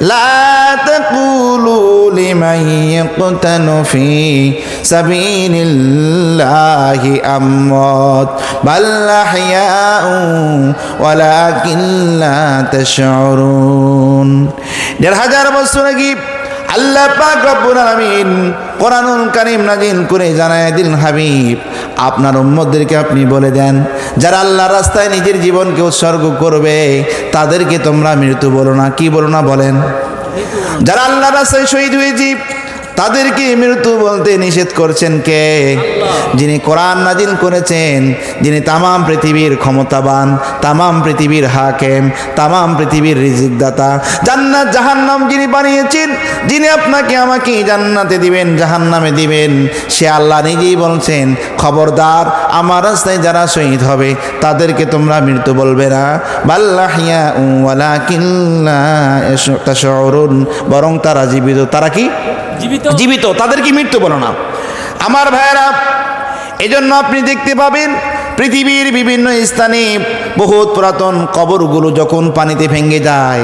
لا تقولوا لمن يقتل في سبيل الله أموات بل أحياء ولكن لا تشعرون ১৫০০ বছর আগে আল্লাহ পাক রব্বুল আলামিন কোরআনুল কারীম নাযিল করে জানায় দিলেন, হাবিব আপনার উম্মতদেরকে আপনি বলে দেন, যারা আল্লাহর রাস্তায় নিজের জীবনকে উৎসর্গ করবে তাদেরকে তোমরা মৃত্যু বলো না। কি বলো না বলেন? যারা আল্লাহর রাস্তায় শহীদ হয়েছে তাদেরকে মৃত্যু বলতে নিষেধ করছেন কে? যিনি কোরআন নাজিল করেছেন, যিনি তামাম পৃথিবীর ক্ষমতাবান, তামাম পৃথিবীর হাকেম, তামাম পৃথিবীর রিজিকদাতা, জান্নাত জাহান্নাম যিনি বানিয়েছেন, যিনি আপনাকে আমাকে জান্নাতে দিবেন জাহান্নামে দিবেন, সে আল্লাহ নিজেই বলছেন, খবরদার আমার রাস্তায় যারা শহীদ হবে তাদেরকে তোমরা মৃত্যু বলবে না। বাল্লাহিয়া ওয়ালাকিন লা তাশউরুন, বরং তারা জীবিত। তারা কি জীবিত, তাদের কি মৃত্যু বলো না। আমার ভাইয়েরা, এজন্য আপনি দেখতে পাবেন পৃথিবীর বিভিন্ন স্থানে বহুত পুরাতন কবরগুলো যখন পানিতে ভেঙে যায়,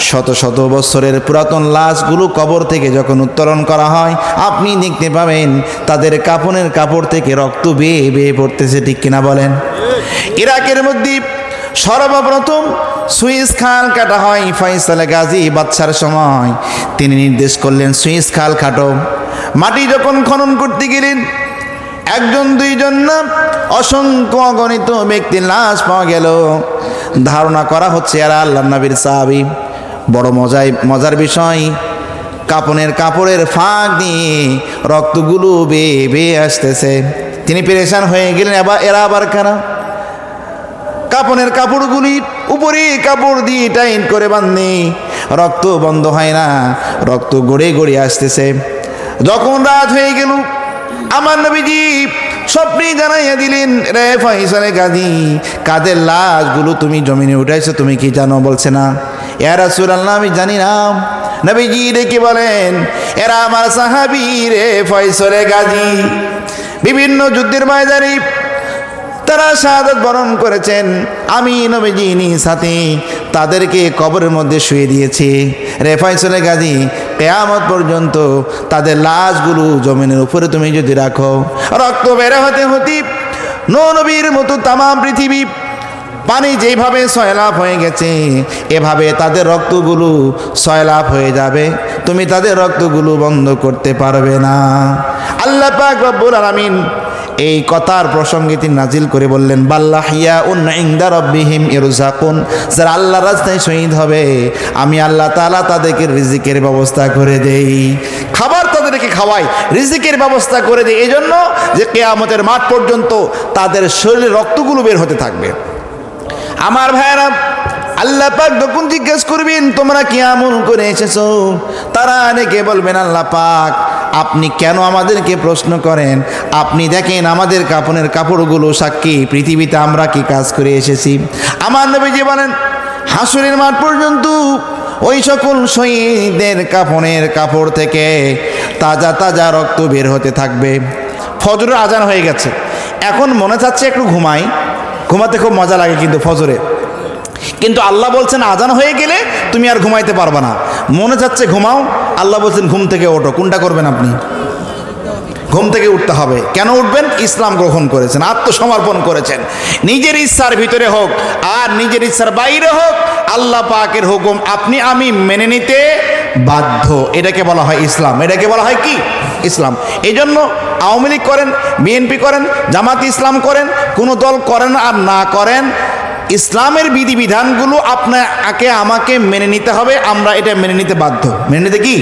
শত শত বছরের পুরাতন লাশগুলো কবর থেকে যখন উত্তোলন করা হয়, আপনি দেখতে পাবেন তাদের কাফনের কাপড় থেকে রক্ত বেয়ে বেয়ে পড়তেছে। ঠিক কিনা বলেন? ইরাকের মধ্যে সর্বপ্রথম সুইস খাল কাটা হয় ফয়সাল গাজী বাদশার সময়। তিনি নির্দেশ করলেন, সুইস খাল কাটো। মাটি যখন খনন করতে গেলেন, একজন দুইজন না, অসংখ্য অগণিত ব্যক্তির লাশ পাওয়া গেল। ধারণা করা হচ্ছে এরা আল্লাহর নবীর সাহাবী। বড় মজার বিষয়, কাপনের কাপড়ের ফাঁক দিয়ে রক্তগুলো বেয়ে বেয়ে আসতেছে। তিনি পেরেশান হয়ে গেলেন, এরা আবার কারা? কাপনের কাপড়গুলির উপরে কাপড় দিয়ে টাইট করে বাঁধে, রক্ত বন্ধ হয় না, রক্ত গড়ে গড়ে আসতেছে। যখন রাত হয়ে গেল, আমার নবীজি স্বপ্নে জানাইয়া দিলেন, রে ফয়সাল গাজী, কাদের লাশগুলো তুমি জমিনে উঠাইছো তুমি কি জানো? বলছে না। ইয়া রাসূলুল্লাহ, আমি জানি না। নবীজি ডেকে বলেন, এরা আমার সাহাবী রে ফয়সাল গাজী, বিভিন্ন যুদ্ধের ময়দানে তারা শাহাদাত বরণ করেছেন। আমি নবীজি নিজ হাতে তাদেরকে কবরের মধ্যে শুয়ে দিয়েছি। রে ফয়সাল গাজী, কিয়ামত পর্যন্ত তাদের লাশগুলো জমিনের উপরে তুমি যদি রাখো, রক্ত বের হতে হতে নবীর মতো তামাম পৃথিবী পানি যেভাবে সয়লাভ হয়ে গেছে, এভাবে তাদের রক্তগুলো সয়লাভ হয়ে যাবে। তুমি তাদের রক্তগুলো বন্ধ করতে পারবে না। আল্লাহ পাক রব্বুল আলামিন এই কথার প্রসঙ্গে তিনি নাজিল করে বললেন, বাল্লাহিয়াউন ইনদা রাব্বিহিম ইরযাকুন, যারা আল্লাহর রাস্তায় শহীদ হবে আমি আল্লাহ তাআলা তাদেরকে রিজিকের ব্যবস্থা করে দেই, খাবার তাদেরকে খাওয়াই, রিজিকের ব্যবস্থা করে দেই। এই জন্য যে কিয়ামতের মাঠ পর্যন্ত তাদের শরীরে রক্তগুলো বের হতে থাকবে। আমার ভাইয়েরা, আল্লাহ পাক যখন জিজ্ঞেস করবেন তোমরা কি আমল করে এসেছো, তারা অনেকে বলবেন, আল্লাহ পাক আপনি কেন আমাদেরকে প্রশ্ন করেন? আপনি দেখেন আমাদের কাপনের কাপড়গুলো সাক্ষী পৃথিবীতে আমরা কি কাজ করে এসেছি। আমার নবীজি বলেন, হাসরের মাঠ পর্যন্ত ওই সকল শহীদদের কাফনের কাপড় থেকে তাজা তাজা রক্ত বের হতে থাকবে। ফজরের আজান হয়ে গেছে, এখন মনে চাচ্ছে একটু ঘুমাই, ঘুমাতে খুব মজা লাগে কিন্তু ফজরে, কিন্তু আল্লাহ বলছেন আজান হয়ে গেলে তুমি আর ঘুমাইতে পারবে না। মনে চাচ্ছে ঘুমাও, আল্লাহ বলছেন ঘুম থেকে ওঠো। কোনটা করবেন আপনি? ঘুম থেকে উঠতে হবে। কেন উঠবেন? ইসলাম গ্রহণ করেছেন, আত্মসমর্পণ করেছেন। নিজের ইচ্ছার ভিতরে হোক আর নিজের ইচ্ছার বাইরে হোক, আল্লাহ পাকের হুকুম আপনি আমি মেনে নিতে বাধ্য। এটাকে বলা হয় ইসলাম। এটাকে বলা হয় কি? ইসলাম। এই জন্য আওয়ামী লীগ করেন, বিএনপি করেন, জামাত ইসলাম করেন, কোনো দল করেন আর না করেন, ইসলামের বিধিবিধানগুলো আপনাকে আমাকে মেনে নিতে হবে। আমরা এটা মেনে নিতে বাধ্য। মেনে নিতে কি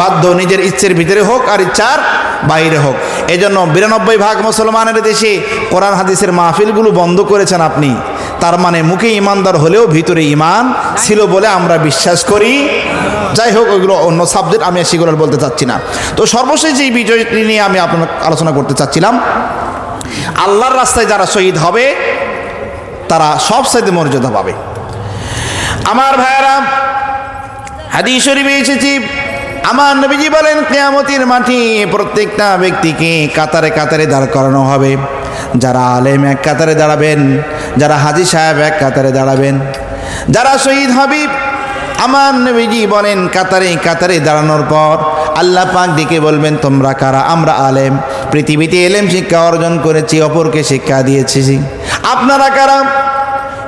বাধ্য? নিজের ইচ্ছের ভিতরে হোক আর ইচ্ছার বাইরে হোক। এই জন্য 92% মুসলমানের দেশে কোরআন হাদিসের মাহফিলগুলো বন্ধ করেছেন আপনি। তার মানে মুখে ইমানদার হলেও ভিতরে ইমান ছিল বলে আমরা বিশ্বাস করি। যাই হোক, ওইগুলো অন্য সাবজেক্ট, আমি সেগুলো বলতে চাচ্ছি না। তো সর্বশেষ এই বিষয়টি নিয়ে আমি আপনার আলোচনা করতে চাচ্ছিলাম, আল্লাহর রাস্তায় যারা শহীদ হবে তারা সবচাইতে মর্যাদা পাবে। আমার ভাইয়েরা, হাদিস শরীফে এসেছে, আমার নবীজি বলেন কিয়ামতের মাঠে প্রত্যেকটা ব্যক্তিকে কাতারে কাতারে দাঁড় করানো হবে। যারা আলেম এক কাতারে দাঁড়াবেন, যারা হাজী সাহেব এক কাতারে দাঁড়াবেন, যারা শহীদ হবে আমার নবীজি বলেন কাতারে কাতারে দাঁড়ানোর পর আল্লাহ পাক ডেকে বলবেন তোমরা কারা? আমরা আলেম, পৃথিবীতে এলেম শিক্ষা অর্জন করেছি, অপরকে শিক্ষা দিয়েছি। আপনারা কারা?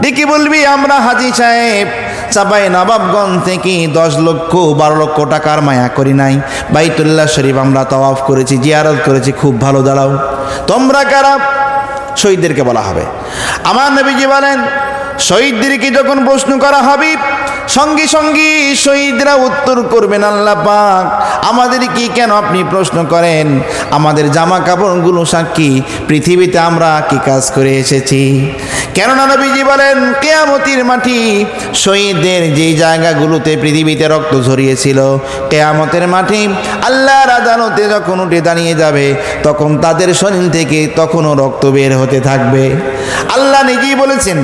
ডেকে বলবি আমরা হাজী সাহেব, চাপাই নবাবগঞ্জ থেকে 10 লক্ষ 12 লক্ষ টাকার মায়া করি নাই, বাইতুল্লাহ শরীফ আমরা তাওয়াফ করেছি, জিয়ারত করেছি, খুব ভালো। দাঁড়াও, তোমরা কারা? শহীদদেরকে বলা হবে। আমার নবীজি বলেন শহীদদেরকে যখন প্রশ্ন করা হবে সঙ্গে সঙ্গে শহীদরা উত্তর করবেন আল্লাহ পাক আমাদের কি কেন আপনি প্রশ্ন করেন? আমাদের জামা কাপড়গুলো সাক্ষী পৃথিবীতে আমরা কি কাজ করে এসেছি। কেননা নবীজি বলেন কিয়ামতের মাটি শহীদদের যেই জায়গাগুলোতে পৃথিবীতে রক্ত ঝরিয়েছিল, কিয়ামতের মাটি আল্লাহর আদালতে যখন উঠে দাঁড়িয়ে যাবে তখন তাদের শরীর থেকে তখনও রক্ত বের হতে থাকবে। আল্লাহ নিজেই বলেছেন